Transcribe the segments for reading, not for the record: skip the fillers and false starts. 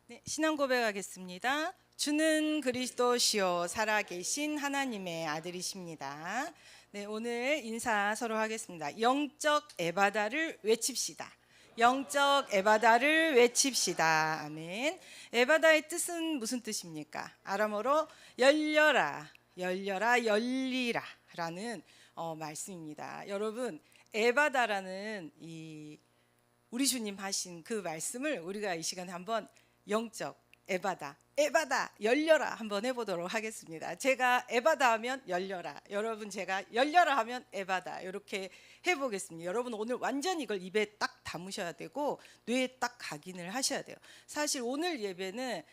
네, 신앙 고백하겠습니다. 주는 그리스도시요 살아계신 하나님의 아들이십니다. 네, 오늘 인사 서로 하겠습니다. 영적 에바다를 외칩시다. 영적 에바다를 외칩시다. 아멘. 에바다의 뜻은 무슨 뜻입니까? 아람어로 열려라, 열려라, 열리라 라는 말씀입니다. 여러분, 에바다라는 우리 주님 하신 그 말씀을 우리가 이 시간에 한번 영적 에바다, 에바다 열려라 한번 해보도록 하겠습니다. 제가 에바다 하면 열려라, 여러분 제가 열려라 하면 에바다, 이렇게 해보겠습니다. 여러분 오늘 완전히 이걸 입에 딱 담으셔야 되고 뇌에 딱 각인을 하셔야 돼요. 사실 오늘 예배는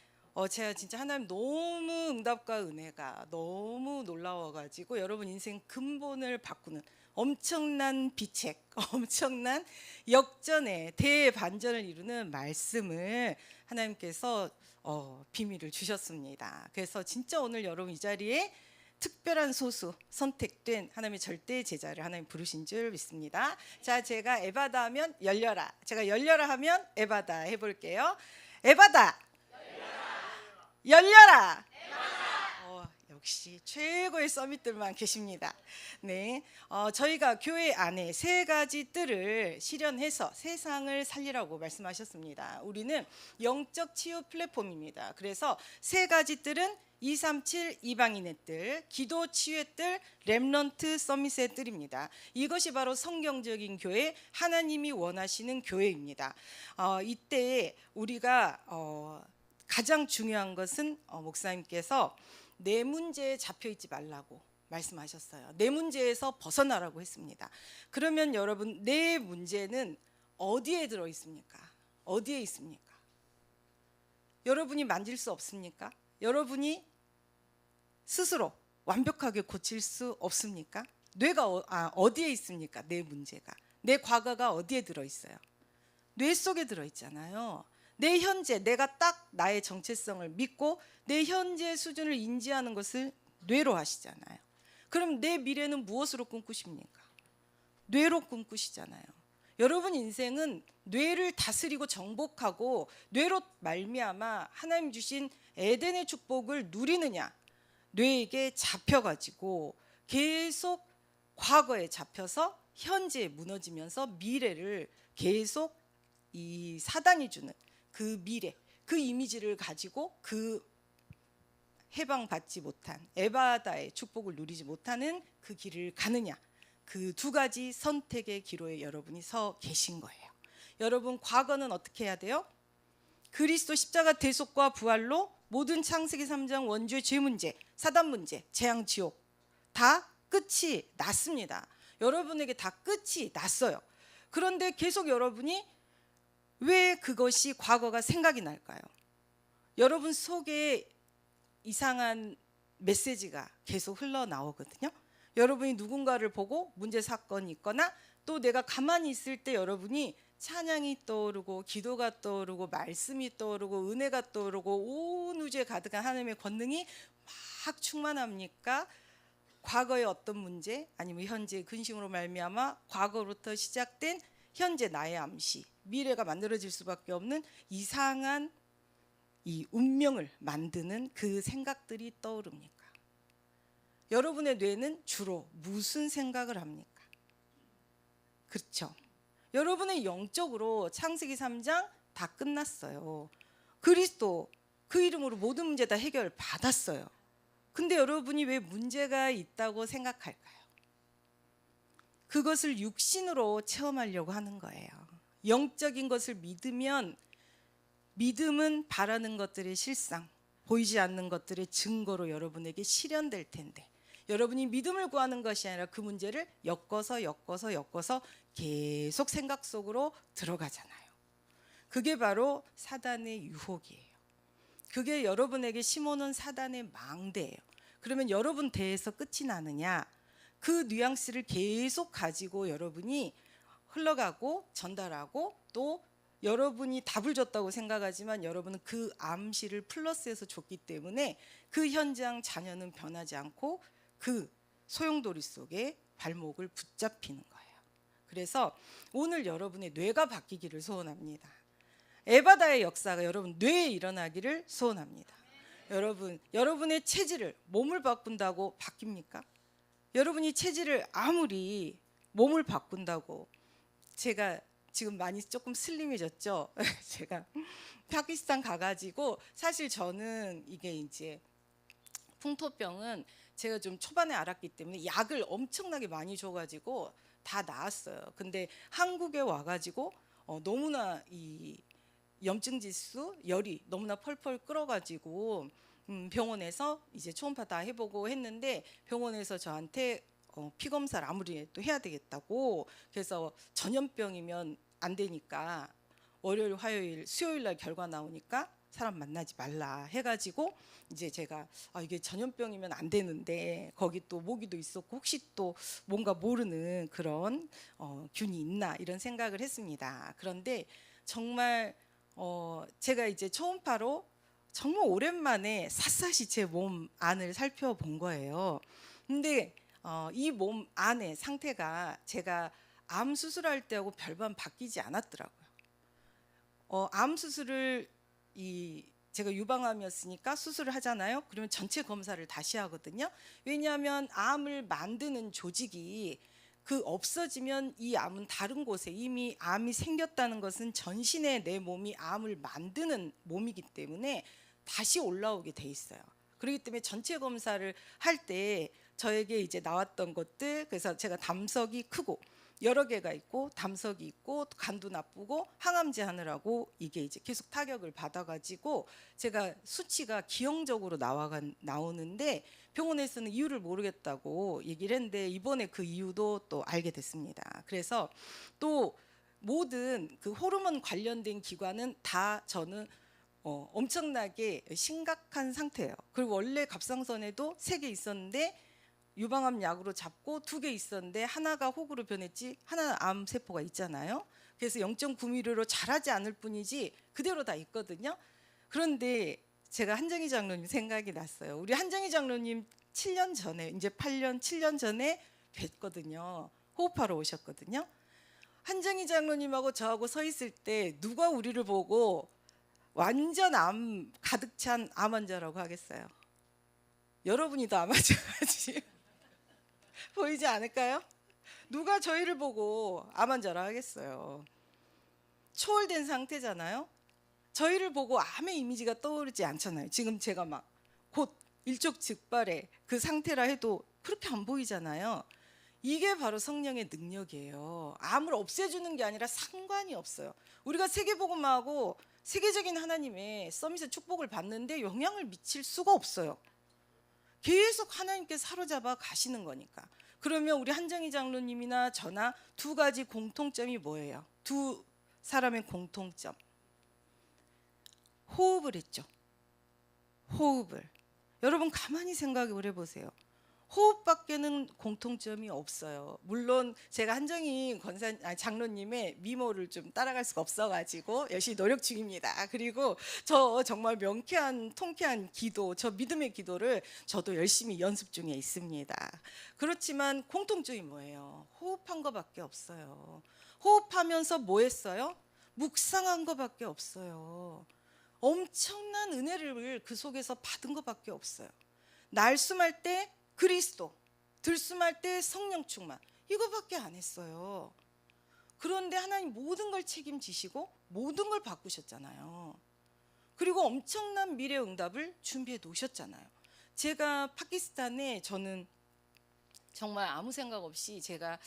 제가 진짜 하나님 너무 응답과 은혜가 너무 놀라워가지고 여러분 인생 근본을 바꾸는 엄청난 비책, 엄청난 역전의 대반전을 이루는 말씀을 하나님께서 비밀을 주셨습니다. 그래서 진짜 오늘 여러분 이 자리에 특별한 소수 선택된 하나님의 절대 제자를 하나님 부르신 줄 믿습니다. 자, 제가 에바다 하면 열려라, 제가 열려라 하면 에바다 해볼게요. 에바다 열려라. 역시 최고의 서밋들만 계십니다. 네, 저희가 교회 안에 세 가지 뜰을 실현해서 세상을 살리라고 말씀하셨습니다. 우리는 영적 치유 플랫폼입니다. 그래서 세 가지 뜰은 237 이방인의 뜰, 기도 치유의 뜰, 렘넌트 서밋의 뜰입니다. 이것이 바로 성경적인 교회, 하나님이 원하시는 교회입니다. 이때 우리가 가장 중요한 것은 목사님께서 내 문제에 잡혀 있지 말라고 말씀하셨어요. 내 문제에서 벗어나라고 했습니다. 그러면 여러분, 내 문제는 어디에 들어 있습니까? 어디에 있습니까? 여러분이 만질 수 없습니까? 여러분이 스스로 완벽하게 고칠 수 없습니까? 뇌가 어디에 있습니까? 내 문제가, 내 과거가 어디에 들어 있어요? 뇌 속에 들어 있잖아요. 내 현재, 내가 딱 나의 정체성을 믿고 내 현재 수준을 인지하는 것을 뇌로 하시잖아요. 그럼 내 미래는 무엇으로 꿈꾸십니까? 뇌로 꿈꾸시잖아요. 여러분 인생은 뇌를 다스리고 정복하고 뇌로 말미암아 하나님 주신 에덴의 축복을 누리느냐, 뇌에게 잡혀가지고 계속 과거에 잡혀서 현재에 무너지면서 미래를 계속 이 사단이 주는 그 미래, 그 이미지를 가지고 그 해방받지 못한 에바다의 축복을 누리지 못하는 그 길을 가느냐, 그 두 가지 선택의 기로에 여러분이 서 계신 거예요. 여러분, 과거는 어떻게 해야 돼요? 그리스도 십자가 대속과 부활로 모든 창세기 3장 원죄 죄 문제, 사단 문제, 재앙 지옥 다 끝이 났습니다. 여러분에게 다 끝이 났어요. 그런데 계속 여러분이 왜 그것이 과거가 생각이 날까요? 여러분 속에 이상한 메시지가 계속 흘러나오거든요. 여러분이 누군가를 보고 문제 사건이 있거나 또 내가 가만히 있을 때 여러분이 찬양이 떠오르고 기도가 떠오르고 말씀이 떠오르고 은혜가 떠오르고 온 우주에 가득한 하나님의 권능이 막 충만합니까? 과거의 어떤 문제 아니면 현재의 근심으로 말미암아 과거로부터 시작된 현재 나의 암시, 미래가 만들어질 수밖에 없는 이상한 이 운명을 만드는 그 생각들이 떠오릅니까? 여러분의 뇌는 주로 무슨 생각을 합니까? 그렇죠? 여러분의 영적으로 창세기 3장 다 끝났어요. 그리스도 그 이름으로 모든 문제 다 해결받았어요. 근데 여러분이 왜 문제가 있다고 생각할까요? 그것을 육신으로 체험하려고 하는 거예요. 영적인 것을 믿으면 믿음은 바라는 것들의 실상, 보이지 않는 것들의 증거로 여러분에게 실현될 텐데 여러분이 믿음을 구하는 것이 아니라 그 문제를 엮어서 계속 생각 속으로 들어가잖아요. 그게 바로 사단의 유혹이에요. 그게 여러분에게 심어놓은 사단의 망대예요. 그러면 여러분 대에서 끝이 나느냐? 그 뉘앙스를 계속 가지고 여러분이 흘러가고 전달하고 또 여러분이 답을 줬다고 생각하지만 여러분은 그 암시를 플러스해서 줬기 때문에 그 현장 자녀는 변하지 않고 그 소용돌이 속에 발목을 붙잡히는 거예요. 그래서 오늘 여러분의 뇌가 바뀌기를 소원합니다. 에바다의 역사가 여러분 뇌에 일어나기를 소원합니다. 여러분의 체질을 몸을 바꾼다고 바뀝니까? 여러분이 체질을 아무리 몸을 바꾼다고, 제가 지금 많이 조금 슬림해졌죠. 제가 파키스탄 가가지고 사실 저는 이게 이제 풍토병은 제가 좀 초반에 알았기 때문에 약을 엄청나게 많이 줘가지고 다 나았어요. 근데 한국에 와가지고 너무나 이 염증 지수, 열이 너무나 펄펄 끓어가지고 병원에서 이제 초음파 다 해보고 했는데 병원에서 저한테 피 검사를 아무래도 해야 되겠다고, 그래서 전염병이면 안 되니까 월요일, 화요일, 수요일 날 결과 나오니까 사람 만나지 말라 해가지고 이제 제가 이게 전염병이면 안 되는데 거기 또 모기도 있었고 혹시 또 뭔가 모르는 그런 균이 있나 이런 생각을 했습니다. 그런데 정말 제가 이제 초음파로 정말 오랜만에 샅샅이 제 몸 안을 살펴본 거예요. 근데 이 몸 안의 상태가 제가 암 수술할 때하고 별반 바뀌지 않았더라고요. 암 수술을 제가 유방암이었으니까 수술을 하잖아요. 그러면 전체 검사를 다시 하거든요. 왜냐하면 암을 만드는 조직이 없어지면 이 암은 다른 곳에 이미 암이 생겼다는 것은 전신에 내 몸이 암을 만드는 몸이기 때문에 다시 올라오게 돼 있어요. 그렇기 때문에 전체 검사를 할 때 저에게 이제 나왔던 것들, 그래서 제가 담석이 크고 여러 개가 있고 담석이 있고 간도 나쁘고 항암제 하느라고 이게 이제 계속 타격을 받아가지고 제가 수치가 기형적으로 나오는데 병원에서는 이유를 모르겠다고 얘기를 했는데 이번에 그 이유도 또 알게 됐습니다. 그래서 또 모든 그 호르몬 관련된 기관은 다 저는 엄청나게 심각한 상태예요. 그리고 원래 갑상선에도 3개 있었는데 유방암 약으로 잡고 2개 있었는데 하나가 혹으로 변했지 하나는 암 세포가 있잖아요. 그래서 0.9mm로 자라지 않을 뿐이지 그대로 다 있거든요. 그런데 제가 한정희 장로님 생각이 났어요. 우리 한정희 장로님 7년 전에, 이제 8년 7년 전에 뵀거든요. 호흡하러 오셨거든요. 한정희 장로님하고 저하고 서 있을 때 누가 우리를 보고 완전 암 가득 찬 암 환자라고 하겠어요? 여러분이 더 암 환자같이 보이지 않을까요? 누가 저희를 보고 암 환자라 하겠어요? 초월된 상태잖아요. 저희를 보고 암의 이미지가 떠오르지 않잖아요. 지금 제가 막 곧 일촉즉발의 그 상태라 해도 그렇게 안 보이잖아요. 이게 바로 성령의 능력이에요. 암을 없애주는 게 아니라 상관이 없어요. 우리가 세계복음화하고 세계적인 하나님의 서밋의 축복을 받는데 영향을 미칠 수가 없어요. 계속 하나님께 사로잡아 가시는 거니까. 그러면 우리 한정희 장로님이나 저나 2가지 공통점이 뭐예요? 2사람의 공통점. 호흡을 했죠. 호흡을. 여러분 가만히 생각을 해보세요. 호흡밖에는 공통점이 없어요. 물론 제가 한정희 장로님의 미모를 좀 따라갈 수가 없어가지고 열심히 노력 중입니다. 그리고 저 정말 명쾌한 통쾌한 기도, 저 믿음의 기도를 저도 열심히 연습 중에 있습니다. 그렇지만 공통점이 뭐예요? 호흡한 것밖에 없어요. 호흡하면서 뭐 했어요? 묵상한 것밖에 없어요. 엄청난 은혜를 그 속에서 받은 것밖에 없어요. 날숨할 때 그리스도, 들숨할 때 성령 충만, 이거밖에 안 했어요. 그런데 하나님 모든 걸 책임지시고 모든 걸 바꾸셨잖아요. 그리고 엄청난 미래 응답을 준비해 놓으셨잖아요. 제가 파키스탄에 저는 정말 아무 생각 없이 제가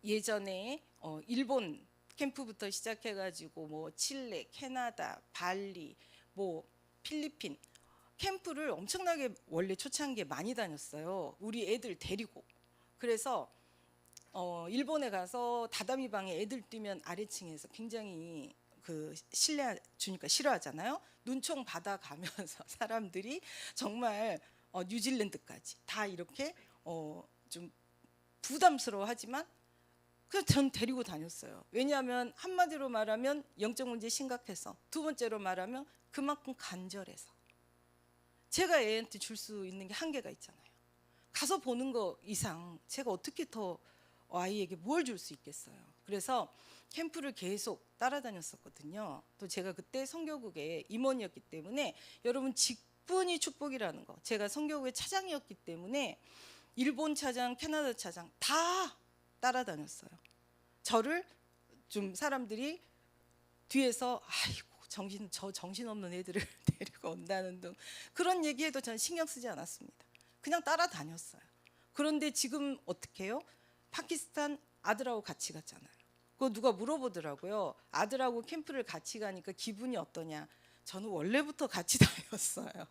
예전에 일본 캠프부터 시작해가지고 뭐 칠레, 캐나다, 발리, 뭐 필리핀 캠프를 엄청나게 원래 초창기에 많이 다녔어요. 우리 애들 데리고. 그래서 일본에 가서 다다미 방에 애들 뛰면 아래층에서 굉장히 그 실내 주니까 싫어하잖아요. 눈총 받아가면서 사람들이 정말 뉴질랜드까지 다 이렇게 좀 부담스러워하지만 그래서 전 데리고 다녔어요. 왜냐하면 한마디로 말하면 영적 문제 심각해서, 2번째로 말하면 그만큼 간절해서. 제가 애한테 줄 수 있는 게 한계가 있잖아요. 가서 보는 거 이상 제가 어떻게 더 아이에게 뭘 줄 수 있겠어요. 그래서 캠프를 계속 따라다녔었거든요. 또 제가 그때 성교국의 임원이었기 때문에 여러분 직분이 축복이라는 거. 제가 성교국의 차장이었기 때문에 일본 차장, 캐나다 차장 다 따라다녔어요. 저를 좀 사람들이 뒤에서 아이고 정신없는 애들을 데리고 온다는 등 그런 얘기해도 전 신경 쓰지 않았습니다. 그냥 따라다녔어요. 그런데 지금 어떻게 해요? 파키스탄 아들하고 같이 갔잖아요. 그거 누가 물어보더라고요. 아들하고 캠프를 같이 가니까 기분이 어떠냐. 저는 원래부터 같이 다녔어요.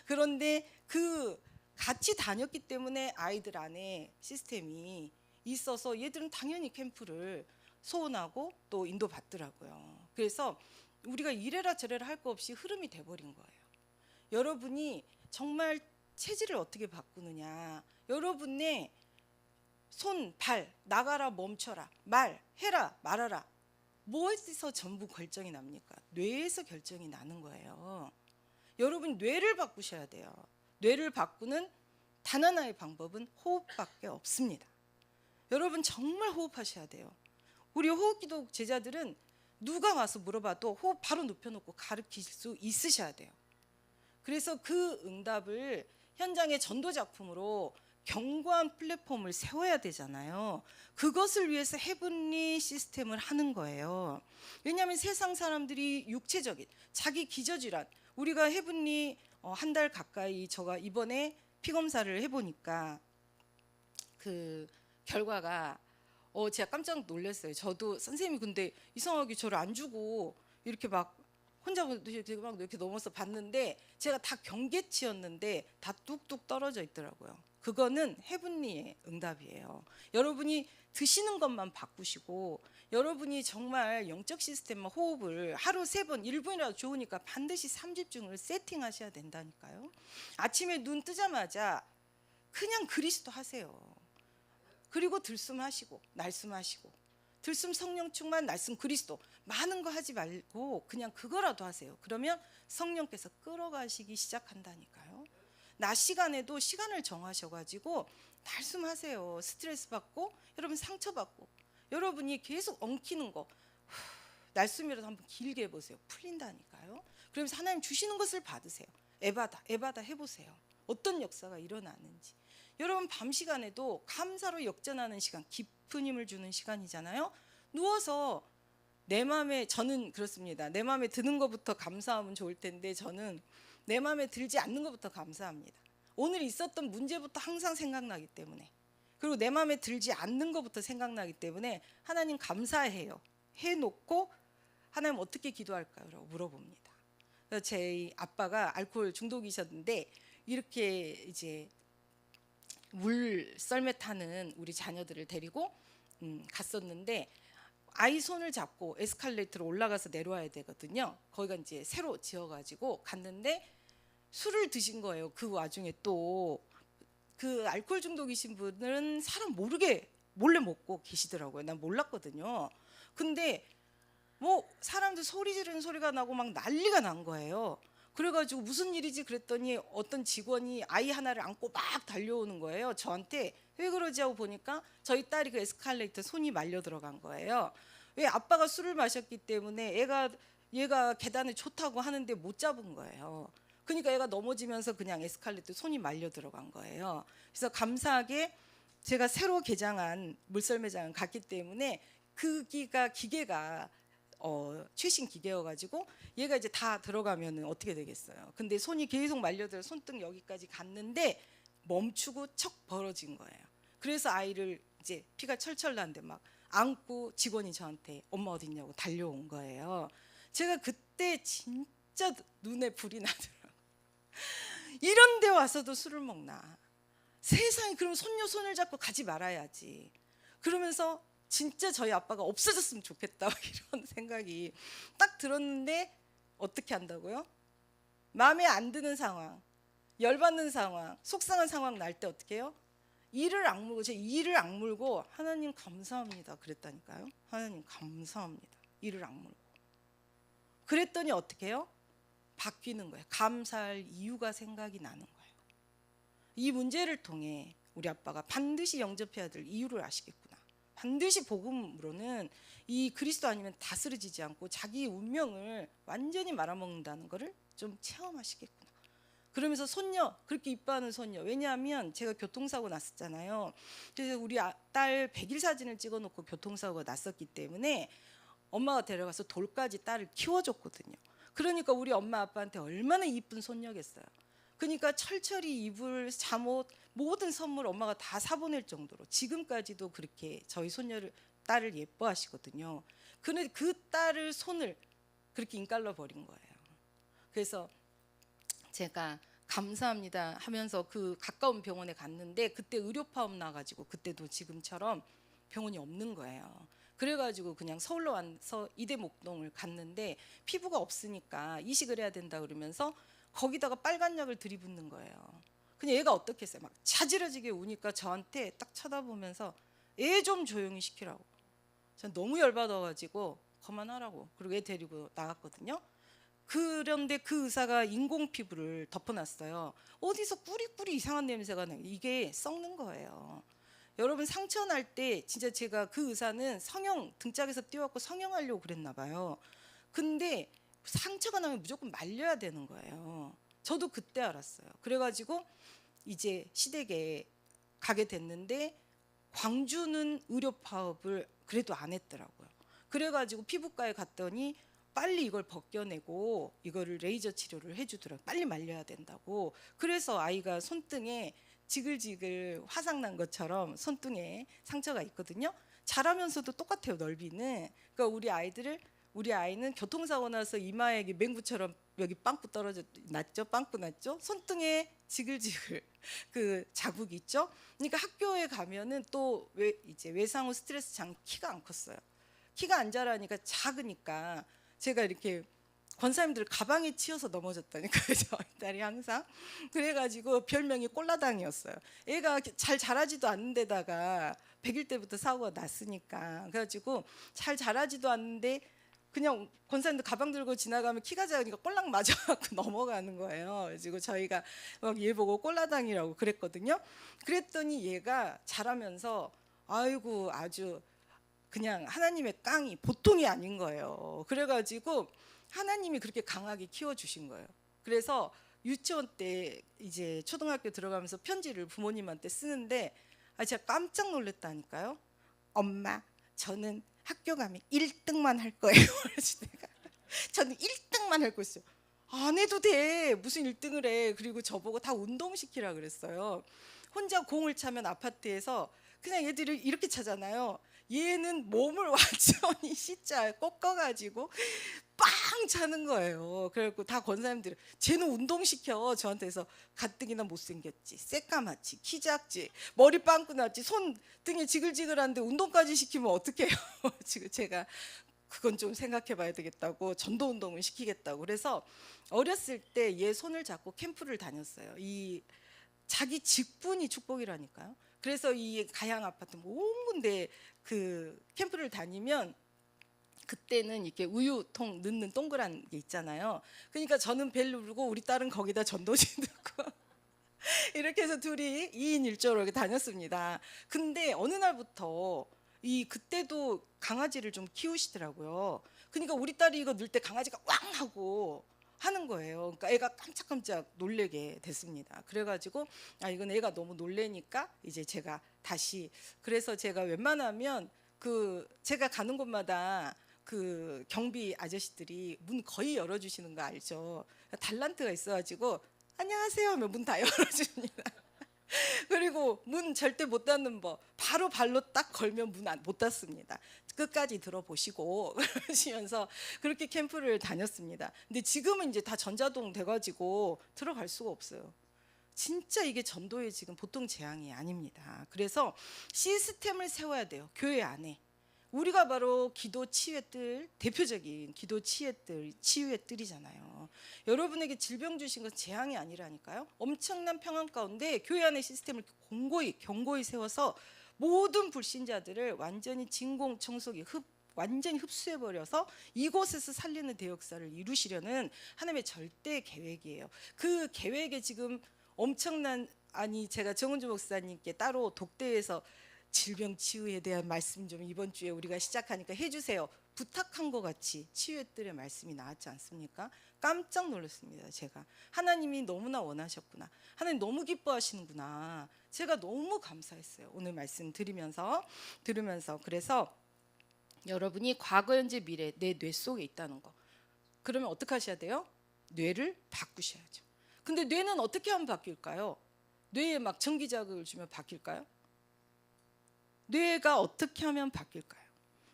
그런데 그 같이 다녔기 때문에 아이들 안에 시스템이 있어서 얘들은 당연히 캠프를 소원하고 또 인도받더라고요. 그래서 우리가 이래라 저래라 할 거 없이 흐름이 돼버린 거예요. 여러분이 정말 체질을 어떻게 바꾸느냐. 여러분의 손, 발, 나가라, 멈춰라, 말, 해라, 말아라. 뭐에서 전부 결정이 납니까? 뇌에서 결정이 나는 거예요. 여러분 뇌를 바꾸셔야 돼요. 뇌를 바꾸는 단 하나의 방법은 호흡밖에 없습니다. 여러분 정말 호흡하셔야 돼요. 우리 호흡기도 제자들은 누가 와서 물어봐도 호흡 바로 눕혀놓고 가르칠 수 있으셔야 돼요. 그래서 그 응답을 현장의 전도 작품으로 견고한 플랫폼을 세워야 되잖아요. 그것을 위해서 헤븐리 시스템을 하는 거예요. 왜냐하면 세상 사람들이 육체적인 자기 기저질환, 우리가 헤븐리 한 달 가까이 제가 이번에 피검사를 해보니까 그 결과가 제가 깜짝 놀랐어요. 저도 선생님이 근데 이상하게 저를 안 주고 이렇게 막 혼자 이렇게 넘어서 봤는데 제가 다 경계치였는데 다 뚝뚝 떨어져 있더라고요. 그거는 헤븐리의 응답이에요. 여러분이 드시는 것만 바꾸시고 여러분이 정말 영적 시스템과 호흡을 하루 3번 1분이라도 좋으니까 반드시 3집중을 세팅하셔야 된다니까요. 아침에 눈 뜨자마자 그냥 그리스도 하세요. 그리고 들숨하시고 날숨하시고 들숨 성령 충만 날숨 그리스도 많은 거 하지 말고 그냥 그거라도 하세요. 그러면 성령께서 끌어가시기 시작한다니까요. 낮 시간에도 시간을 정하셔가지고 날숨하세요. 스트레스 받고 여러분 상처받고 여러분이 계속 엉키는 거 날숨이라도 한번 길게 해보세요. 풀린다니까요. 그러면서 하나님 주시는 것을 받으세요. 에바다 해보세요. 어떤 역사가 일어나는지. 여러분 밤 시간에도 감사로 역전하는 시간, 깊은 힘을 주는 시간이잖아요. 누워서 내 마음에, 저는 그렇습니다. 내 마음에 드는 것부터 감사하면 좋을 텐데 저는 내 마음에 들지 않는 것부터 감사합니다. 오늘 있었던 문제부터 항상 생각나기 때문에, 그리고 내 마음에 들지 않는 것부터 생각나기 때문에 하나님 감사해요. 해놓고 하나님 어떻게 기도할까요? 라고 물어봅니다. 그래서 제 아빠가 알코올 중독이셨는데 이렇게 이제 물 썰매 타는 우리 자녀들을 데리고 갔었는데 아이 손을 잡고 에스컬레이터로 올라가서 내려와야 되거든요. 거기가 이제 새로 지어가지고 갔는데 술을 드신 거예요. 그 와중에 또 그 알코올 중독이신 분은 사람 모르게 몰래 먹고 계시더라고요. 난 몰랐거든요. 근데 뭐 사람들 소리 지르는 소리가 나고 막 난리가 난 거예요. 그래가지고 무슨 일이지 그랬더니 어떤 직원이 아이 하나를 안고 막 달려오는 거예요. 저한테 왜 그러지 하고 보니까 저희 딸이 그 에스컬레이터 손이 말려 들어간 거예요. 왜 아빠가 술을 마셨기 때문에 얘가 계단을 좋다고 하는데 못 잡은 거예요. 그러니까 얘가 넘어지면서 그냥 에스컬레이터 손이 말려 들어간 거예요. 그래서 감사하게 제가 새로 개장한 물썰매장을 갔기 때문에 그 기계가 최신 기계여가지고 얘가 이제 다 들어가면은 어떻게 되겠어요. 근데 손이 계속 말려들어 손등 여기까지 갔는데 멈추고 척 벌어진 거예요. 그래서 아이를 이제 피가 철철 나는데 막 안고 직원이 저한테 엄마 어디 있냐고 달려온 거예요. 제가 그때 진짜 눈에 불이 나더라고요. 이런 데 와서도 술을 먹나. 세상에, 그럼 손을 잡고 가지 말아야지. 그러면서 진짜 저희 아빠가 없어졌으면 좋겠다 이런 생각이 딱 들었는데 어떻게 한다고요? 마음에 안 드는 상황, 열받는 상황, 속상한 상황 날 때 어떻게 해요? 제 이를 악물고 하나님 감사합니다 그랬다니까요. 하나님 감사합니다. 이를 악물고 그랬더니 어떻게 해요? 바뀌는 거예요. 감사할 이유가 생각이 나는 거예요. 이 문제를 통해 우리 아빠가 반드시 영접해야 될 이유를 아시겠구나. 반드시 복음으로는 이 그리스도 아니면 다스려지지 않고 자기 운명을 완전히 말아먹는다는 것을 좀 체험하시겠구나. 그러면서 손녀, 그렇게 이뻐하는 손녀, 왜냐하면 제가 교통사고 났었잖아요. 그래서 우리 딸 100일 사진을 찍어놓고 교통사고가 났었기 때문에 엄마가 데려가서 돌까지 딸을 키워줬거든요. 그러니까 우리 엄마 아빠한테 얼마나 이쁜 손녀겠어요. 그러니까 철철이 이불, 잠옷, 모든 선물 엄마가 다 사보낼 정도로 지금까지도 그렇게 저희 딸을 예뻐하시거든요. 그런데 그 딸을 손을 그렇게 인깔러 버린 거예요. 그래서 제가 감사합니다 하면서 그 가까운 병원에 갔는데 그때 의료파업 나가지고 그때도 지금처럼 병원이 없는 거예요. 그래가지고 그냥 서울로 와서 이대목동을 갔는데 피부가 없으니까 이식을 해야 된다 그러면서 거기다가 빨간 약을 들이붓는 거예요. 그냥 얘가 어떻게 했어요? 막 자지러지게 우니까 저한테 딱 쳐다보면서 애 좀 조용히 시키라고. 전 너무 열받아가지고 그만하라고. 그리고 애 데리고 나갔거든요. 그런데 그 의사가 인공 피부를 덮어놨어요. 어디서 꾸리꾸리 이상한 냄새가 나요. 이게 썩는 거예요. 여러분 상처 날 때 진짜 제가 그 의사는 성형 등짝에서 띄워갖고 성형하려고 그랬나 봐요. 근데 상처가 나면 무조건 말려야 되는 거예요. 저도 그때 알았어요. 그래가지고 이제 시댁에 가게 됐는데 광주는 의료 파업을 그래도 안 했더라고요. 그래가지고 피부과에 갔더니 빨리 이걸 벗겨내고 이거를 레이저 치료를 해주더라고요. 빨리 말려야 된다고. 그래서 아이가 손등에 지글지글 화상 난 것처럼 손등에 상처가 있거든요. 자라면서도 똑같아요, 넓이는. 그러니까 우리 아이는 교통사고 나서 이마에 맹구처럼 여기 빵꾸 났죠? 빵꾸 났죠? 손등에 지글지글 그 자국이 있죠? 그러니까 학교에 가면은 또 이제 외상후 스트레스 장 키가 안 컸어요. 키가 안 자라니까 작으니까 제가 이렇게 권사님들 가방에 치여서 넘어졌다니까요. 저희 딸이 항상. 그래가지고 별명이 꼴라당이었어요. 애가 잘 자라지도 않는 데다가 100일 때부터 사고가 났으니까. 그래가지고 잘 자라지도 않는데 그냥 권사님들 가방 들고 지나가면 키가 작으니까 꼴랑 맞아갖고 넘어가는 거예요. 그래서 저희가 막 얘 보고 꼴라당이라고 그랬거든요. 그랬더니 얘가 자라면서 아이고 아주 그냥 하나님의 깡이 보통이 아닌 거예요. 그래가지고 하나님이 그렇게 강하게 키워주신 거예요. 그래서 유치원 때 이제 초등학교 들어가면서 편지를 부모님한테 쓰는데 제가 깜짝 놀랐다니까요. 엄마, 저는 학교 가면 1등만 할 거예요. 그래서 내가 저는 1등만 할 거 있어요. 안 해도 돼. 무슨 1등을 해. 그리고 저보고 다 운동시키라 그랬어요. 혼자 공을 차면 아파트에서 그냥 애들이 이렇게 차잖아요. 얘는 몸을 완전히 C자 꺾어가지고 빵 차는 거예요. 그래갖고 다 권사님들이 쟤는 운동시켜. 저한테서 가뜩이나 못생겼지, 새까맣지, 키 작지, 머리 빵꾸 났지, 손 등에 지글지글한데 운동까지 시키면 어떡해요. 지금 제가 그건 좀 생각해 봐야 되겠다고 전도 운동을 시키겠다고 그래서 어렸을 때 얘 손을 잡고 캠프를 다녔어요. 이 자기 직분이 축복이라니까요. 그래서 이 가양 아파트 온 군데 그 캠프를 다니면 그때는 이렇게 우유통 넣는 동그란 게 있잖아요. 그러니까 저는 벨 누르고 우리 딸은 거기다 전도지 넣고 이렇게 해서 둘이 2인 1조로 이렇게 다녔습니다. 근데 어느 날부터 그때도 강아지를 좀 키우시더라고요. 그러니까 우리 딸이 이거 넣을 때 강아지가 왕 하고 하는 거예요. 그러니까 애가 깜짝깜짝 놀래게 됐습니다. 그래가지고 이건 애가 너무 놀래니까 이제 제가 다시 그래서 제가 웬만하면 제가 가는 곳마다 그 경비 아저씨들이 문 거의 열어주시는 거 알죠? 달란트가 있어가지고 안녕하세요 하면 문 다 열어줍니다. 그리고 문 절대 못 닫는 법 바로 발로 딱 걸면 문 못 닫습니다. 끝까지 들어보시고 그러시면서 그렇게 캠프를 다녔습니다. 근데 지금은 이제 다 전자동 돼가지고 들어갈 수가 없어요. 진짜 이게 전도의 지금 보통 재앙이 아닙니다. 그래서 시스템을 세워야 돼요. 교회 안에. 우리가 바로 기도 치유의 뜰, 대표적인 기도 치유의 뜰이잖아요. 여러분에게 질병 주신 건 재앙이 아니라니까요. 엄청난 평안 가운데 교회 안의 시스템을 견고히 세워서 모든 불신자들을 완전히 진공 청소기 완전히 흡수해버려서 이곳에서 살리는 대역사를 이루시려는 하나님의 절대 계획이에요. 그 계획에 지금 엄청난 제가 정은주 목사님께 따로 독대에서 질병 치유에 대한 말씀 좀 이번 주에 우리가 시작하니까 해주세요. 부탁한 것 같이 치유의 뜰의 말씀이 나왔지 않습니까? 깜짝 놀랐습니다. 제가 하나님이 너무나 원하셨구나. 하나님 너무 기뻐하시는구나. 제가 너무 감사했어요. 오늘 말씀 들으면서 그래서 여러분이 과거, 현재, 미래 내 뇌 속에 있다는 거. 그러면 어떻게 하셔야 돼요? 뇌를 바꾸셔야죠. 근데 뇌는 어떻게 하면 바뀔까요? 뇌에 막 전기자극을 주면 바뀔까요? 뇌가 어떻게 하면 바뀔까요?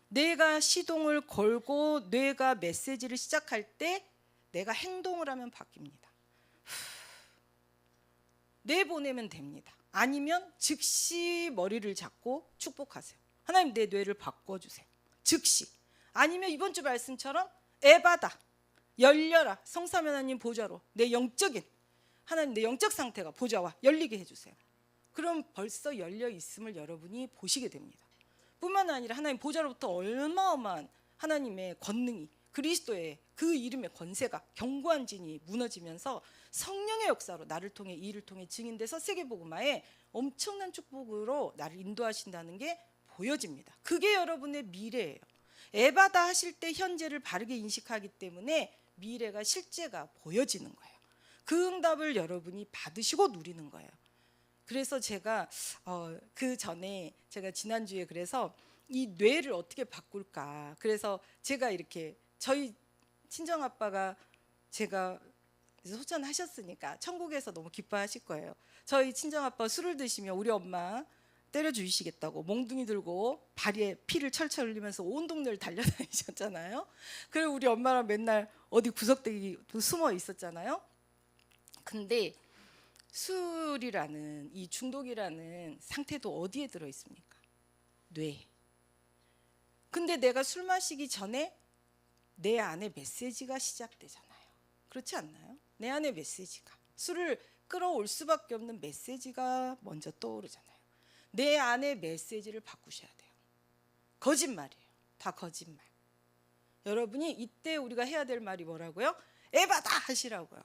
뇌가 시동을 걸고 뇌가 메시지를 시작할 때 내가 행동을 하면 바뀝니다. 내보내면 됩니다. 아니면 즉시 머리를 잡고 축복하세요. 하나님 내 뇌를 바꿔주세요. 즉시. 아니면 이번 주 말씀처럼 에바다, 열려라, 성삼 하나님 보좌로 내 영적인 하나님 내 영적 상태가 보좌와 열리게 해주세요. 그럼 벌써 열려 있음을 여러분이 보시게 됩니다. 뿐만 아니라 하나님 보좌로부터 어마어마한 하나님의 권능이 그리스도의 그 이름의 권세가 견고한 진이 무너지면서 성령의 역사로 나를 통해 이 일을 통해 증인돼서 세계복음화에 엄청난 축복으로 나를 인도하신다는 게 보여집니다. 그게 여러분의 미래예요. 에바다 하실 때 현재를 바르게 인식하기 때문에 미래가 실제가 보여지는 거예요. 그 응답을 여러분이 받으시고 누리는 거예요. 그래서 제가 그 전에 제가 지난주에 그래서 이 뇌를 어떻게 바꿀까. 그래서 제가 이렇게 저희 친정아빠가 제가 소천하셨으니까 천국에서 너무 기뻐하실 거예요. 저희 친정아빠 술을 드시면 우리 엄마 때려주시겠다고 몽둥이 들고 발에 피를 철철 흘리면서 온 동네를 달려다니셨잖아요. 그리고 우리 엄마랑 맨날 어디 구석대기 숨어 있었잖아요. 근데 술이라는 이 중독이라는 상태도 어디에 들어 있습니까? 뇌. 근데 내가 술 마시기 전에 내 안에 메시지가 시작되잖아요. 그렇지 않나요? 내 안에 메시지가 술을 끌어올 수밖에 없는 메시지가 먼저 떠오르잖아요. 내 안에 메시지를 바꾸셔야 돼요. 거짓말이에요. 다 거짓말. 여러분이 이때 우리가 해야 될 말이 뭐라고요? 에바다 하시라고요.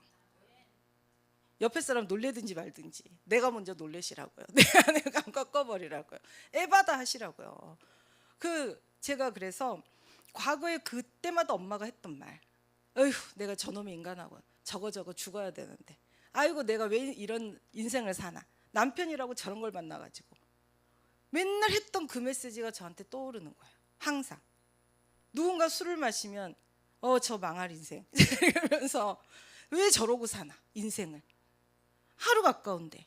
옆에 사람 놀래든지 말든지 내가 먼저 놀래시라고요. 내 안에 감각 꺼버리라고요. 에바다 하시라고요. 제가 그래서 과거에 그때마다 엄마가 했던 말, 어휴 내가 저놈의 인간하고 저거 죽어야 되는데 아이고 내가 왜 이런 인생을 사나, 남편이라고 저런 걸 만나가지고 맨날 했던 그 메시지가 저한테 떠오르는 거예요. 항상 누군가 술을 마시면 저 망할 인생 이러면서 왜 저러고 사나 인생을, 하루 가까운데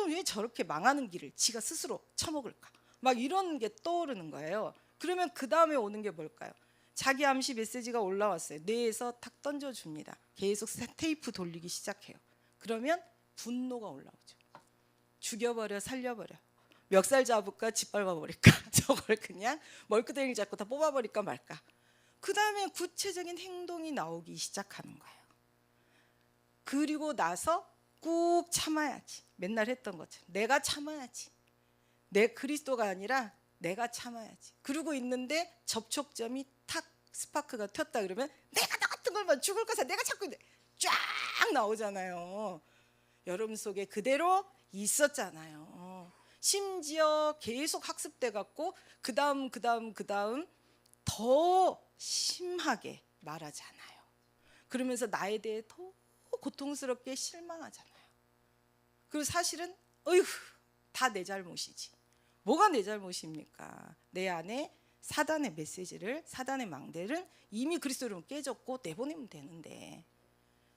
왜 저렇게 망하는 길을 지가 스스로 쳐먹을까, 막 이런 게 떠오르는 거예요. 그러면 그 다음에 오는 게 뭘까요? 자기 암시 메시지가 올라왔어요. 뇌에서 탁 던져줍니다. 계속 테이프 돌리기 시작해요. 그러면 분노가 올라오죠. 죽여버려, 살려버려, 멱살 잡을까, 짓밟아버릴까 저걸 그냥 멀끄덩이 잡고 다 뽑아버릴까 말까. 그 다음에 구체적인 행동이 나오기 시작하는 거예요. 그리고 나서 꾹 참아야지. 맨날 했던 것처럼 내가 참아야지. 내 그리스도가 아니라 내가 참아야지. 그러고 있는데 접촉점이 탁 스파크가 튀었다 그러면 내가 나 같은 걸만 죽을 거사 내가 찾고 있는데 쫙 나오잖아요. 여러분 속에 그대로 있었잖아요. 심지어 계속 학습돼 갖고 그 다음 더 심하게 말하잖아요. 그러면서 나에 대해 더 고통스럽게 실망하잖아요. 그리고 사실은 어휴 다 내 잘못이지. 뭐가 내 잘못입니까? 내 안에 사단의 메시지를, 사단의 망대를 이미 그리스도로 깨졌고 내보내면 되는데,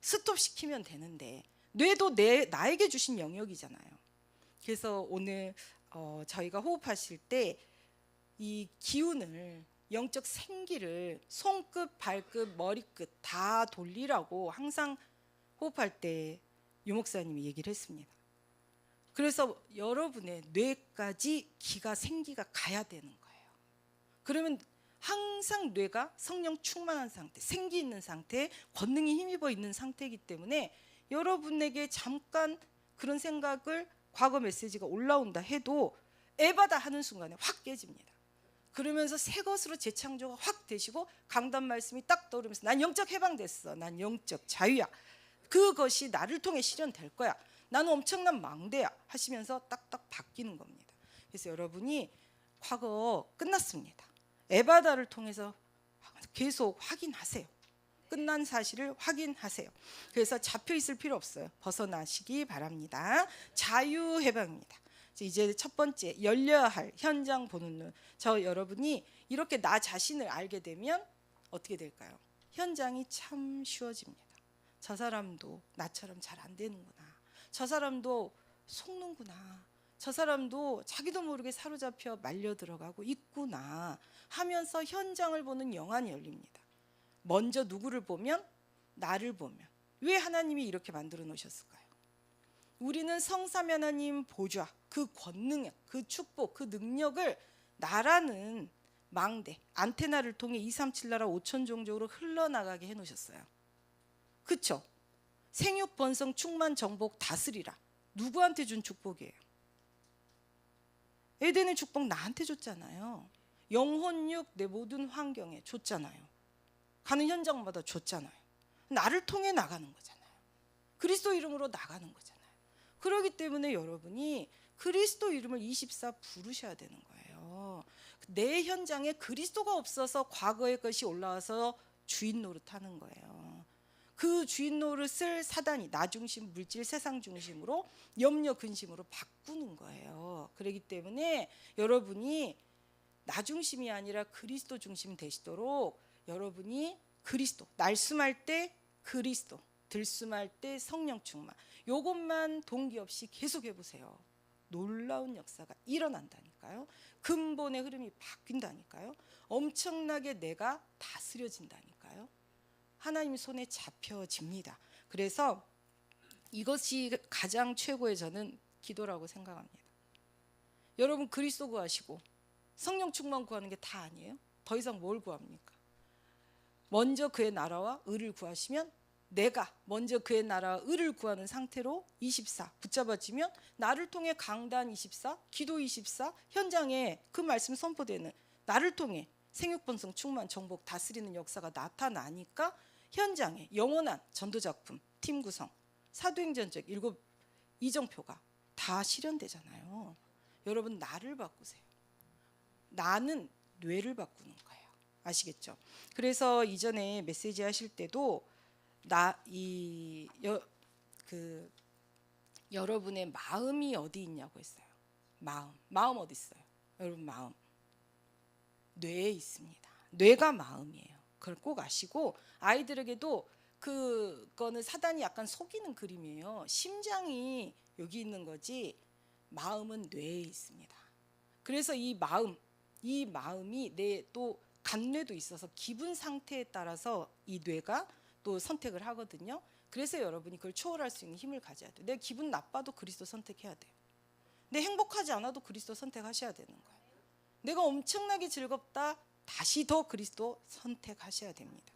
스톱시키면 되는데, 뇌도 나에게 주신 영역이잖아요. 그래서 오늘 저희가 호흡하실 때 이 기운을, 영적 생기를 손끝, 발끝, 머리끝 다 돌리라고 항상 호흡할 때 유목사님이 얘기를 했습니다. 그래서 여러분의 뇌까지 기가 생기가 가야 되는 거예요. 그러면 항상 뇌가 성령 충만한 상태, 생기 있는 상태, 권능이 힘입어 있는 상태이기 때문에 여러분에게 잠깐 그런 생각을, 과거 메시지가 올라온다 해도 에바다 하는 순간에 확 깨집니다. 그러면서 새 것으로 재창조가 확 되시고 강단 말씀이 딱 떠오르면서 난 영적 해방됐어, 난 영적 자유야, 그것이 나를 통해 실현될 거야, 나는 엄청난 망대야 하시면서 딱딱 바뀌는 겁니다. 그래서 여러분이 과거 끝났습니다. 에바다를 통해서 계속 확인하세요. 끝난 사실을 확인하세요. 그래서 잡혀 있을 필요 없어요. 벗어나시기 바랍니다. 자유해방입니다. 이제 첫 번째, 열려야 할 현장 보는 눈. 저 여러분이 이렇게 나 자신을 알게 되면 어떻게 될까요? 현장이 참 쉬워집니다. 저 사람도 나처럼 잘 안 되는구나. 저 사람도 속는구나. 저 사람도 자기도 모르게 사로잡혀 말려 들어가고 있구나 하면서 현장을 보는 영안이 열립니다. 먼저 누구를 보면? 나를 보면. 왜 하나님이 이렇게 만들어 놓으셨을까요? 우리는 성삼위 하나님 보좌, 그 권능, 그 축복, 그 능력을 나라는 망대, 안테나를 통해 237 나라 5천 종족으로 흘러나가게 해놓으셨어요. 그렇죠? 생육, 번성, 충만, 정복, 다스리라. 누구한테 준 축복이에요? 에덴의 축복 나한테 줬잖아요. 영혼육 내 모든 환경에 줬잖아요. 가는 현장마다 줬잖아요. 나를 통해 나가는 거잖아요. 그리스도 이름으로 나가는 거잖아요. 그렇기 때문에 여러분이 그리스도 이름을 24 부르셔야 되는 거예요. 내 현장에 그리스도가 없어서 과거의 것이 올라와서 주인 노릇하는 거예요. 그 주인 노릇을 사단이 나 중심, 물질, 세상 중심으로 염려, 근심으로 바꾸는 거예요. 그렇기 때문에 여러분이 나 중심이 아니라 그리스도 중심 되시도록 여러분이 그리스도, 날숨할 때 그리스도, 들숨할 때 성령 충만, 요것만 동기 없이 계속 해보세요. 놀라운 역사가 일어난다니까요. 근본의 흐름이 바뀐다니까요. 엄청나게 내가 다스려진다니까요. 하나님 손에 잡혀집니다. 그래서 이것이 가장 최고의 저는 기도라고 생각합니다. 여러분 그리스도 구하시고 성령 충만 구하는 게 다 아니에요? 더 이상 뭘 구합니까? 먼저 그의 나라와 의를 구하시면 내가 먼저 그의 나라와 의를 구하는 상태로 24 붙잡아지면 나를 통해 강단 24, 기도 24 현장에 그 말씀 선포되는 나를 통해 생육번성 충만 정복 다스리는 역사가 나타나니까 현장에 영원한 전도작품 팀 구성 사도행전적 7 이정표가 다 실현되잖아요. 여러분 나를 바꾸세요. 나는 뇌를 바꾸는 거예요. 아시겠죠? 그래서 이전에 메시지 하실 때도 여러분의 마음이 어디 있냐고 했어요. 마음 어디 있어요? 여러분 마음 뇌에 있습니다. 뇌가 마음이에요. 그걸 꼭 아시고 아이들에게도 그거는 사단이 약간 속이는 그림이에요. 심장이 여기 있는 거지 마음은 뇌에 있습니다. 그래서 이 마음이 내 또 간뇌도 있어서 기분 상태에 따라서 이 뇌가 또 선택을 하거든요. 그래서 여러분이 그걸 초월할 수 있는 힘을 가져야 돼요. 내 기분 나빠도 그리스도 선택해야 돼요. 내 행복하지 않아도 그리스도 선택하셔야 되는 거예요. 내가 엄청나게 즐겁다 다시 더 그리스도 선택하셔야 됩니다.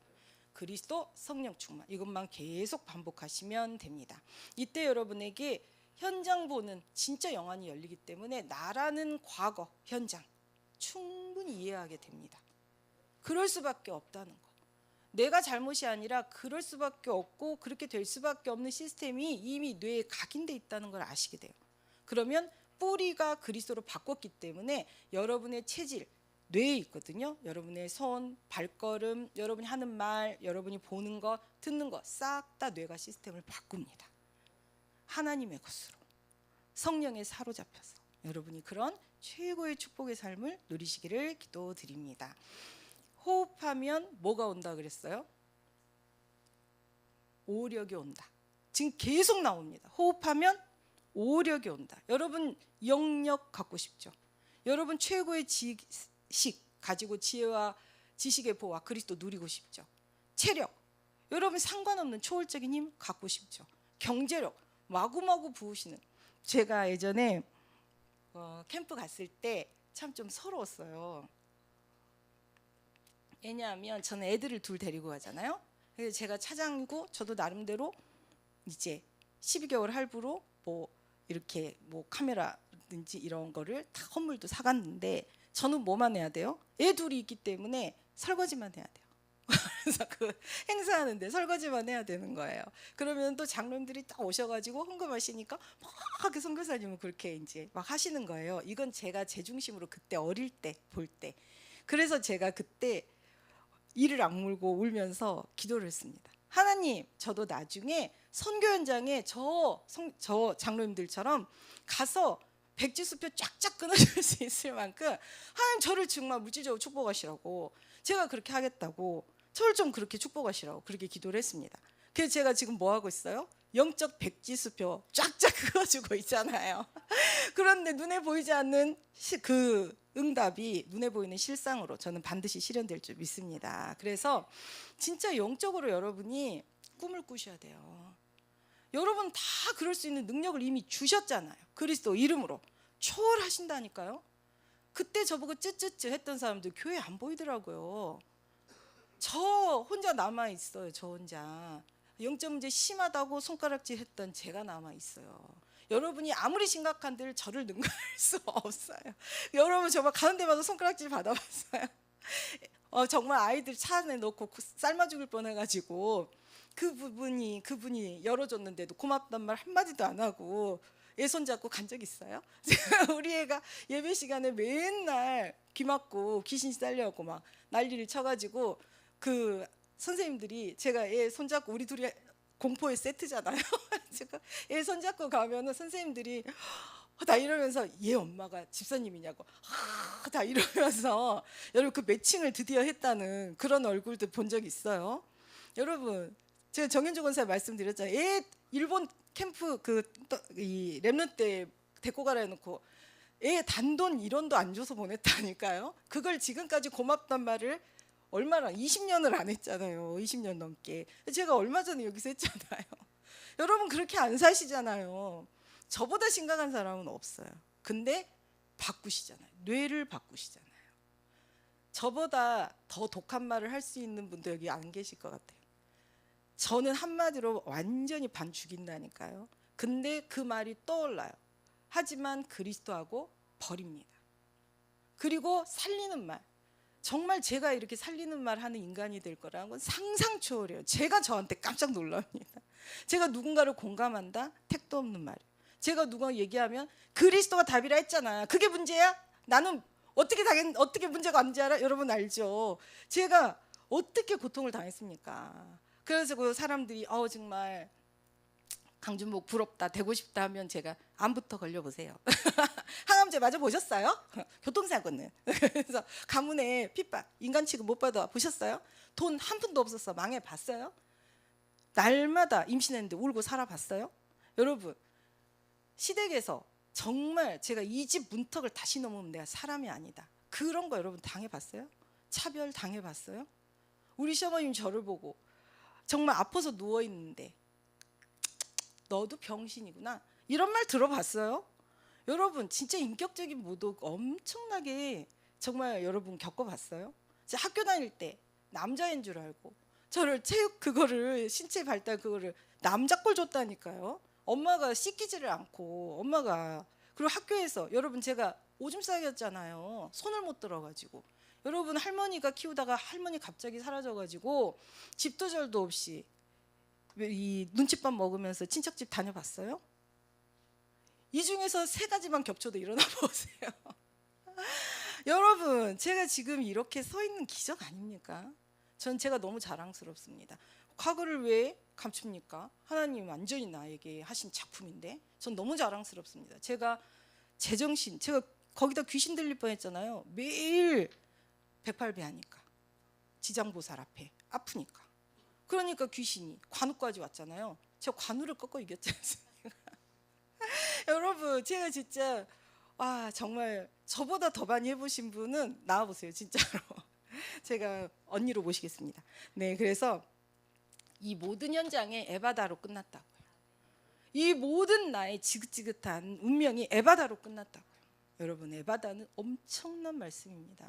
그리스도 성령 충만 이것만 계속 반복하시면 됩니다. 이때 여러분에게 현장 보는 진짜 영안이 열리기 때문에 나라는 과거 현장 충분히 이해하게 됩니다. 그럴 수밖에 없다는 거. 내가 잘못이 아니라 그럴 수밖에 없고 그렇게 될 수밖에 없는 시스템이 이미 뇌에 각인돼 있다는 걸 아시게 돼요. 그러면 뿌리가 그리스도로 바꿨기 때문에 여러분의 체질 뇌에 있거든요. 여러분의 손, 발걸음, 여러분이 하는 말, 여러분이 보는 거, 듣는 거 싹 다 뇌가 시스템을 바꿉니다. 하나님의 것으로 성령에 사로잡혀서 여러분이 그런 최고의 축복의 삶을 누리시기를 기도드립니다. 호흡하면 뭐가 온다 그랬어요? 오력이 온다. 지금 계속 나옵니다. 호흡하면 오력이 온다. 여러분 영역 갖고 싶죠? 여러분 최고의 지식 가지고 지혜와 지식의 보와 그리스도 누리고 싶죠? 체력 여러분 상관없는 초월적인 힘 갖고 싶죠? 경제력 마구마구 부으시는 제가 예전에 캠프 갔을 때 참 좀 서러웠어요. 왜냐하면 저는 애들을 둘 데리고 가잖아요. 그래서 제가 차장이고 저도 나름대로 이제 12개월 할부로 뭐 이렇게 뭐 카메라든지 이런 거를 다 선물도 사갔는데 저는 뭐만 해야 돼요? 애 둘이 있기 때문에 설거지만 해야 돼요. 그래서 그 행사하는데 설거지만 해야 되는 거예요. 그러면 또 장로님들이 딱 오셔가지고 헌금하시니까 막 선교사님은 그렇게 이제 막 하시는 거예요. 이건 제가 제 중심으로 그때 어릴 때 볼 때. 그래서 제가 그때 이를 악물고 울면서 기도를 했습니다. 하나님, 저도 나중에 선교 현장에 저 장로님들처럼 가서 백지수표 쫙쫙 끊어줄 수 있을 만큼 하나님 저를 정말 물질적으로 축복하시라고, 제가 그렇게 하겠다고 저를 좀 그렇게 축복하시라고 그렇게 기도를 했습니다. 그래서 제가 지금 뭐 하고 있어요? 영적 백지수표 쫙쫙 그어주고 있잖아요. 그런데 눈에 보이지 않는 그 응답이 눈에 보이는 실상으로 저는 반드시 실현될 줄 믿습니다. 그래서 진짜 영적으로 여러분이 꿈을 꾸셔야 돼요. 여러분 다 그럴 수 있는 능력을 이미 주셨잖아요. 그리스도 이름으로 초월하신다니까요. 그때 저보고 쯔쯔쯔 했던 사람들 교회 안 보이더라고요. 저 혼자 남아 있어요. 저 혼자 영적 문제 심하다고 손가락질 했던 제가 남아 있어요. 여러분이 아무리 심각한들 저를 능가할 수 없어요. 여러분 정말 가는 데마다 손가락질 받아봤어요. 정말 아이들 차 안에 넣고 삶아 죽을 뻔해가지고 그분이 열어줬는데도 고맙단 말 한마디도 안 하고 애 손잡고 간 적 있어요? 우리 애가 예배 시간에 맨날 귀 막고 귀신 살려고 막 난리를 쳐가지고 그 선생님들이, 제가 애 손잡고 우리 둘이 공포의 세트잖아요. 제가 애 손잡고 가면은 선생님들이 다 이러면서 얘 엄마가 집사님이냐고 다 이러면서 여러분 그 매칭을 드디어 했다는 그런 얼굴도 본 적 있어요. 여러분 제가 정현주 권사에 말씀드렸잖아요. 애 일본 캠프 이 렘넌트 때 데리고 가라 해놓고 애 단돈 1원도 안 줘서 보냈다니까요. 그걸 지금까지 고맙단 말을 얼마나 20년을 안 했잖아요. 20년 넘게. 제가 얼마 전에 여기서 했잖아요. 여러분 그렇게 안 사시잖아요. 저보다 심각한 사람은 없어요. 근데 바꾸시잖아요. 뇌를 바꾸시잖아요. 저보다 더 독한 말을 할 수 있는 분도 여기 안 계실 것 같아요. 저는 한마디로 완전히 반 죽인다니까요. 근데 그 말이 떠올라요. 하지만 그리스도하고 버립니다. 그리고 살리는 말. 정말 제가 이렇게 살리는 말 하는 인간이 될 거라는 건 상상 초월해요. 제가 저한테 깜짝 놀랍니다. 제가 누군가를 공감한다? 택도 없는 말이에요. 제가 누가 얘기하면 그리스도가 답이라 했잖아. 그게 문제야? 나는 어떻게 문제가 안 되지 알아? 여러분 알죠? 제가 어떻게 고통을 당했습니까? 그래서 그 사람들이 정말 강준목 부럽다, 되고 싶다 하면 제가 암부터 걸려보세요. 항암제 맞아 보셨어요? 교통사고는. 그래서 가문에 핍박, 인간 취급 못 받아 보셨어요? 돈 한 푼도 없었어. 망해봤어요? 날마다 임신했는데 울고 살아봤어요? 여러분 시댁에서 정말 제가 이 집 문턱을 다시 넘으면 내가 사람이 아니다. 그런 거 여러분 당해봤어요? 차별 당해봤어요? 우리 시어머님 저를 보고 정말 아파서 누워있는데 너도 병신이구나 이런 말 들어봤어요? 여러분 진짜 인격적인 모독 엄청나게 정말 여러분 겪어봤어요? 제가 학교 다닐 때 남자인 줄 알고 저를 체육 그거를 신체 발달 그거를 남자 꼴 줬다니까요. 엄마가 씻기지를 않고 엄마가, 그리고 학교에서 여러분 제가 오줌 싸기였잖아요. 손을 못 들어가지고 여러분 할머니가 키우다가 할머니 갑자기 사라져가지고 집도 절도 없이 이 눈칫밥 먹으면서 친척집 다녀봤어요? 이 중에서 3가지만 겹쳐도 일어나 보세요. 여러분 제가 지금 이렇게 서 있는 기적 아닙니까? 전 제가 너무 자랑스럽습니다. 과거를 왜 감춥니까? 하나님 완전히 나에게 하신 작품인데 전 너무 자랑스럽습니다. 제가 제정신, 제가 거기다 귀신 들릴 뻔했잖아요. 매일 108배 하니까 지장보살 앞에 아프니까. 그러니까 귀신이 관우까지 왔잖아요. 제가 관우를 꺾어 이겼지 않습니까? 여러분 제가 진짜 정말 저보다 더 많이 해보신 분은 나와보세요. 진짜로. 제가 언니로 모시겠습니다. 네, 그래서 이 모든 현장에 에바다로 끝났다고요. 이 모든 나의 지긋지긋한 운명이 에바다로 끝났다고요. 여러분 에바다는 엄청난 말씀입니다.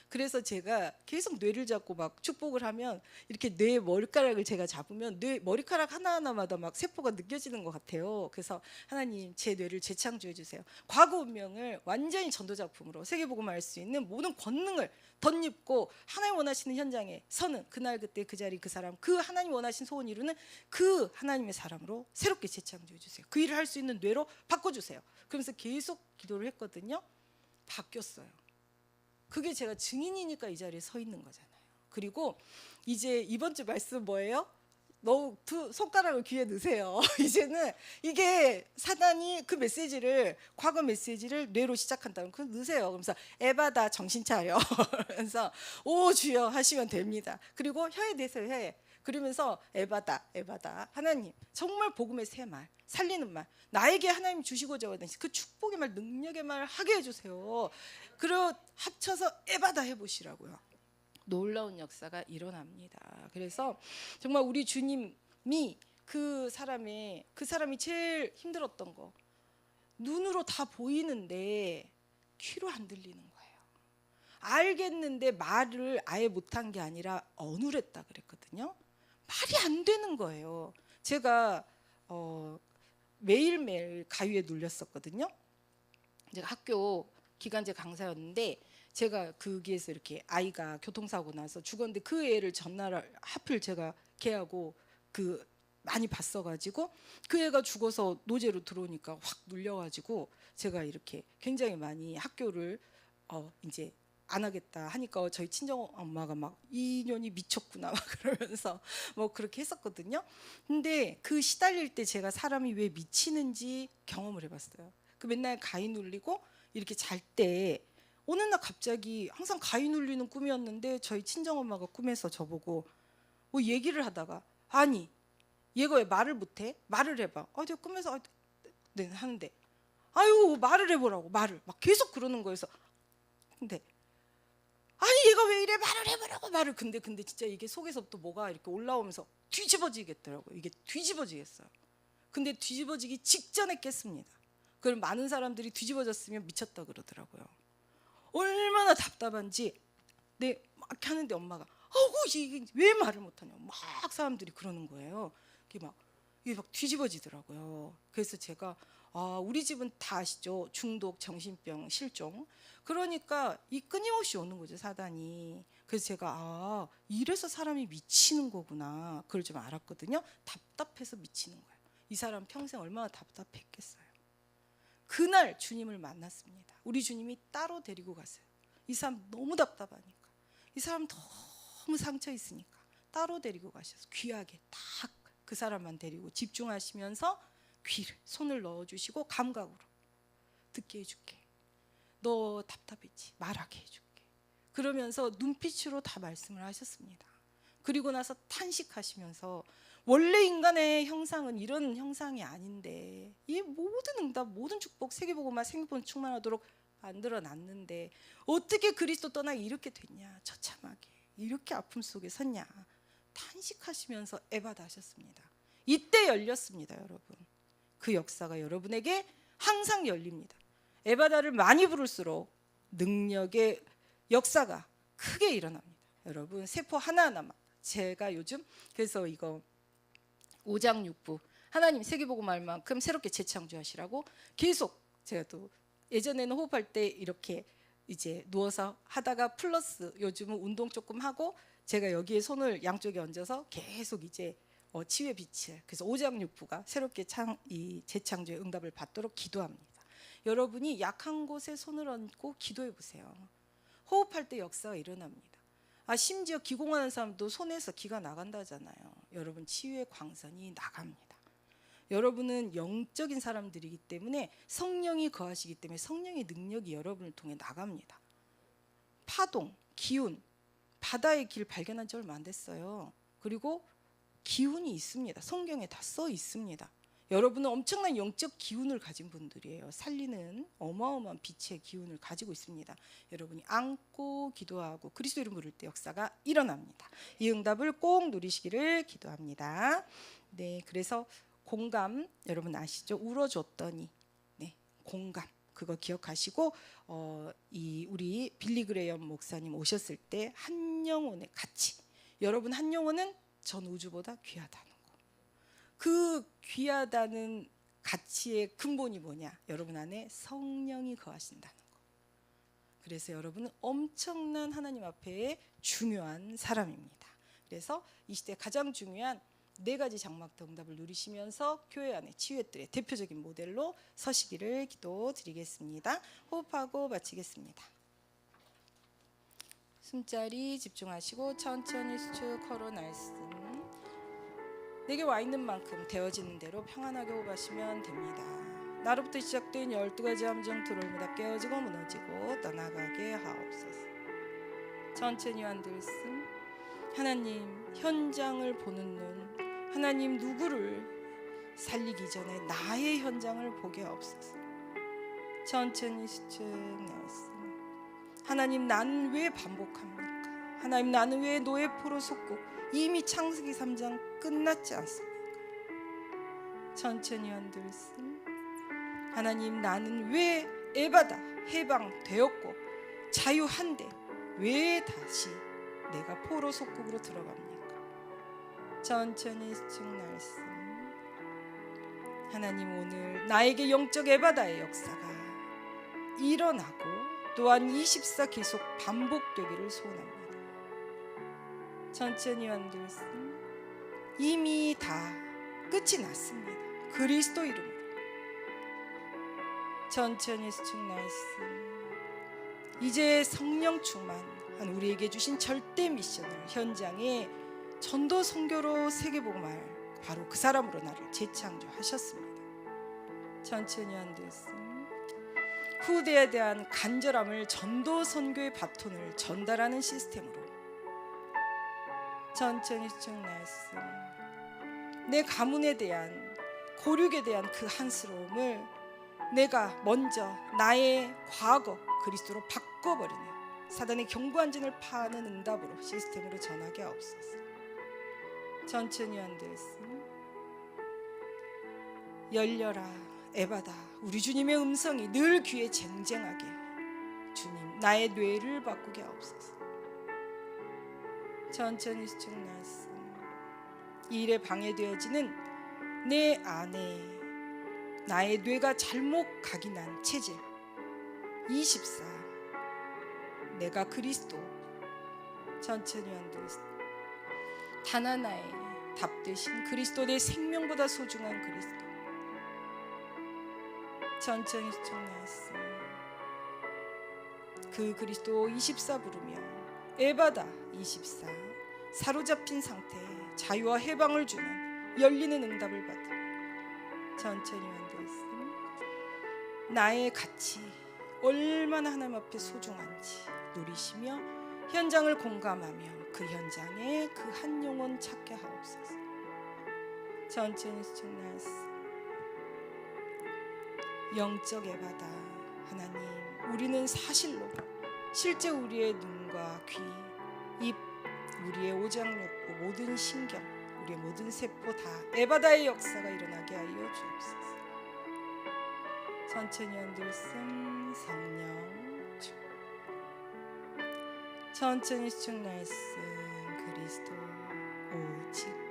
그래서 제가 계속 뇌를 잡고 막 축복을 하면 이렇게 뇌 머리카락을 제가 잡으면 뇌 머리카락 하나하나마다 막 세포가 느껴지는 것 같아요. 그래서 하나님 제 뇌를 재창조해 주세요. 과거 운명을 완전히 전도작품으로 세계복음화할 수 있는 모든 권능을 덧입고 하나님 원하시는 현장에 서는 그날 그때 그 자리 그 사람 그 하나님 원하신 소원 이루는 그 하나님의 사람으로 새롭게 재창조해 주세요. 그 일을 할 수 있는 뇌로 바꿔주세요. 그러면서 계속 기도를 했거든요. 바뀌었어요. 그게 제가 증인이니까 이 자리에 서 있는 거잖아요. 그리고 이제 이번 주 말씀 뭐예요? 너 두 손가락을 귀에 넣으세요. 이제는 이게 사단이 그 메시지를 과거 메시지를 뇌로 시작한다면 그거 넣으세요. 그러면서 에바다 정신 차려. 그래서 오 주여 하시면 됩니다. 그리고 혀에 대세요. 혀에. 그러면서 에바다 에바다 하나님 정말 복음의 새 말 살리는 말 나에게 하나님 주시고자 하는 그 축복의 말 능력의 말 하게 해주세요. 그리고 합쳐서 에바다 해보시라고요. 놀라운 역사가 일어납니다. 그래서 정말 우리 주님이 그 사람이 제일 힘들었던 거 눈으로 다 보이는데 귀로 안 들리는 거예요. 알겠는데 말을 아예 못한 게 아니라 어눌했다 그랬거든요. 말이 안 되는 거예요. 제가 매일매일 가위에 눌렸었거든요. 제가 학교 기간제 강사였는데 제가 거기에서 이렇게 아이가 교통사고 나서 죽었는데 그 애를 전날 하필 제가 걔하고 그 많이 봤어가지고 그 애가 죽어서 노제로 들어오니까 확 눌려가지고 제가 이렇게 굉장히 많이 학교를 이제 안 하겠다 하니까 저희 친정 엄마가 막 이년이 미쳤구나 막 그러면서 뭐 그렇게 했었거든요. 근데 그 시달릴 때 제가 사람이 왜 미치는지 경험을 해봤어요. 그 맨날 가위 눌리고 이렇게 잘 때 어느 날 갑자기 항상 가위 눌리는 꿈이었는데 저희 친정 엄마가 꿈에서 저보고 뭐 얘기를 하다가 아니 얘가 왜 말을 못해? 말을 해봐. 제가 꿈에서 네 하는데 아유 말을 해보라고 말을 막 계속 그러는 거예요. 그래서 근데 아니 얘가 왜 이래 말을 해보라고 말을 근데 진짜 이게 속에서부터 뭐가 이렇게 올라오면서 뒤집어지겠더라고요. 이게 뒤집어지겠어요. 근데 뒤집어지기 직전에 깼습니다. 그럼 많은 사람들이 뒤집어졌으면 미쳤다 그러더라고요. 얼마나 답답한지 막 하는데 엄마가 이게 왜 말을 못하냐 막 사람들이 그러는 거예요. 이게 막 뒤집어지더라고요. 그래서 제가 우리 집은 다 아시죠? 중독, 정신병, 실종. 그러니까 이 끊임없이 오는 거죠 사단이. 그래서 제가 이래서 사람이 미치는 거구나 그걸 좀 알았거든요. 답답해서 미치는 거예요. 이 사람 평생 얼마나 답답했겠어요. 그날 주님을 만났습니다. 우리 주님이 따로 데리고 갔어요. 이 사람 너무 답답하니까 이 사람 너무 상처 있으니까 따로 데리고 가셔서 귀하게 딱 그 사람만 데리고 집중하시면서 귀를 손을 넣어주시고 감각으로 듣게 해줄게. 너 답답했지? 말하게 해줄게. 그러면서 눈빛으로 다 말씀을 하셨습니다. 그리고 나서 탄식하시면서 원래 인간의 형상은 이런 형상이 아닌데 이 모든 응답, 모든 축복, 세계복음화, 생명권 충만하도록 만들어놨는데 어떻게 그리스도 떠나 이렇게 됐냐? 처참하게 이렇게 아픔 속에 섰냐? 탄식하시면서 에바다 하셨습니다. 이때 열렸습니다, 여러분. 그 역사가 여러분에게 항상 열립니다. 에바다를 많이 부를수록 능력의 역사가 크게 일어납니다. 여러분 세포 하나하나만 제가 요즘 그래서 이거 5장 6부 하나님 세계복음할 만큼 새롭게 재창조하시라고 계속 제가 또 예전에는 호흡할 때 이렇게 이제 누워서 하다가 플러스 요즘은 운동 조금 하고 제가 여기에 손을 양쪽에 얹어서 계속 이제 치유의 빛을 그래서 5장 6부가 새롭게 이 재창조의 응답을 받도록 기도합니다. 여러분이 약한 곳에 손을 얹고 기도해 보세요. 호흡할 때 역사가 일어납니다. 심지어 기공하는 사람도 손에서 기가 나간다잖아요. 여러분 치유의 광선이 나갑니다. 여러분은 영적인 사람들이기 때문에 성령이 거하시기 때문에 성령의 능력이 여러분을 통해 나갑니다. 파동, 기운, 바다의 길 발견한 지 얼마 안 됐어요. 그리고 기운이 있습니다. 성경에 다 써 있습니다. 여러분은 엄청난 영적 기운을 가진 분들이에요. 살리는 어마어마한 빛의 기운을 가지고 있습니다. 여러분이 안고 기도하고 그리스도 이름 부를 때 역사가 일어납니다. 이 응답을 꼭 누리시기를 기도합니다. 네, 그래서 공감 여러분 아시죠? 울어줬더니 네, 공감 그거 기억하시고 이 우리 빌리 그레이엄 목사님 오셨을 때 한 영혼의 가치, 여러분 한 영혼은 전 우주보다 귀하다는 거. 그 귀하다는 가치의 근본이 뭐냐? 여러분 안에 성령이 거하신다는 거. 그래서 여러분은 엄청난 하나님 앞에 중요한 사람입니다. 그래서 이 시대 가장 중요한 4가지 장막대 응답을 누리시면서 교회 안에 치유의 대표적인 모델로 서시기를 기도드리겠습니다. 호흡하고 마치겠습니다. 숨자리 집중하시고 천천히 수축 걸어 날씀. 내게 와 있는 만큼 되어지는 대로 평안하게 호흡하시면 됩니다. 나로부터 시작된 12가지 함정 들어올마다 깨어지고 무너지고 떠나가게 하옵소서. 천천히 한들씀. 하나님 현장을 보는 눈, 하나님 누구를 살리기 전에 나의 현장을 보게 하옵소서. 천천히 수축 날씀. 하나님 나는 왜 반복합니까? 하나님 나는 왜 노예포로 속고 이미 창세기 3장 끝났지 않습니까? 천천히 한들씀. 하나님 나는 왜 에바다 해방되었고 자유한데 왜 다시 내가 포로 속국으로 들어갑니까? 천천히 수축 날씀. 하나님 오늘 나에게 영적 에바다의 역사가 일어나고 또한 24 계속 반복되기를 소원합니다. 천천히 한들씀. 이미 다 끝이 났습니다. 그리스도 이름으로. 천천히 수축 날씀. 이제 성령 충만한 우리에게 주신 절대 미션을 현장에 전도 선교로 세계복음할 바로 그 사람으로 나를 재창조하셨습니다. 천천히 한들씀. 후대에 대한 간절함을 전도 선교의 바톤을 전달하는 시스템으로. 천천히 수축 날씀. 내 가문에 대한 고륙에 대한 그 한스러움을 내가 먼저 나의 과거 그리스도로 바꿔버리는 사단의 경부한진을 파하는 응답으로 시스템으로 전하게 하옵소서. 천천히 한들씀. 열려라 에바다. 우리 주님의 음성이 늘 귀에 쟁쟁하게 주님 나의 뇌를 바꾸게 하옵소서. 천천히 수축 날씀. 이 일에 방해되어지는 내 안에 나의 뇌가 잘못 각인한 체질 24 내가 그리스도. 천천히 한들씀. 단 하나의 답 대신 그리스도, 내 생명보다 소중한 그리스도. 천천히 수축 날씀. 그 그리스도 24 부르며 에바다 24 사로잡힌 상태에 자유와 해방을 주는 열리는 응답을 받음. 천천히 한들씀. 나의 가치 얼마나 하나님 앞에 소중한지 누리시며 현장을 공감하며 그 현장에 그 한 영혼 찾게 하옵소서. 천천히 수축 날씀. 영적 에바다. 하나님 우리는 사실로 실제 우리의 눈과 귀, 입, 우리의 오장육부 모든 신경, 우리의 모든 세포 다 에바다의 역사가 일어나게 하여 주옵소서. 천천히 한들씀. 성령 주. 천천히 수축 날씀. 그리스도 오직